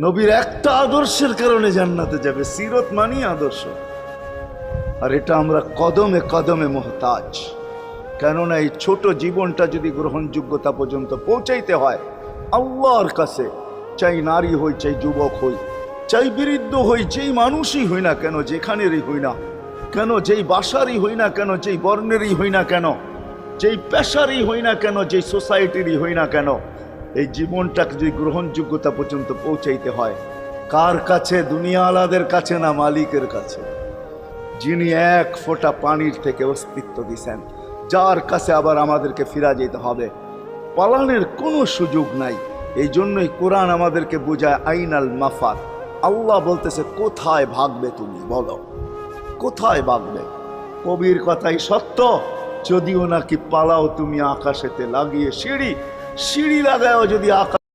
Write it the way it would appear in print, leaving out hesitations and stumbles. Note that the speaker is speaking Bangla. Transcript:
নবীর একটা আদর্শের কারণে জান্নাতে যাবে। সিরত মানি আদর্শ। আর এটা আমরা কদমে কদমে মুহতাজ। কেননা এই ছোট জীবনটা যদি গ্রহণযোগ্যতা পর্যন্ত পৌঁছাইতে হয় আল্লাহর কাছে, চাই নারী হই, চাই যুবক হই, চাই বৃদ্ধ হই, যেই মানুষই হই না কেন, যেখানেরই হই না কেন, যেই বাসারই হই না কেন, যেই বর্ণেরই হই না কেন, যেই পেশারই হই না কেন, যেই সোসাইটিরই হই না কেন, এই জীবনটাকে যদি গ্রহণযোগ্যতা পর্যন্ত পৌঁছাইতে হয় কার কাছে? দুনিয়া আলাদের কাছে না, মালিকের কাছে, যিনি এক ফোঁটা পানির থেকে অস্তিত্ব দিছেন, যার কাছে আবার আমাদেরকে ফিরা যেতে হবে। পালানের কোনো সুযোগ নাই। এই জন্যই কোরআন আমাদেরকে বোঝায় আইনাল মাফার। আল্লাহ বলতেছে কোথায় ভাগবে তুমি, বলো কোথায় ভাগবে? কবির কথাই সত্য, যদিও নাকি পালাও তুমি আকাশেতে লাগিয়ে সিঁড়ি, সিঁড়ি লাগাও যদি আকাশ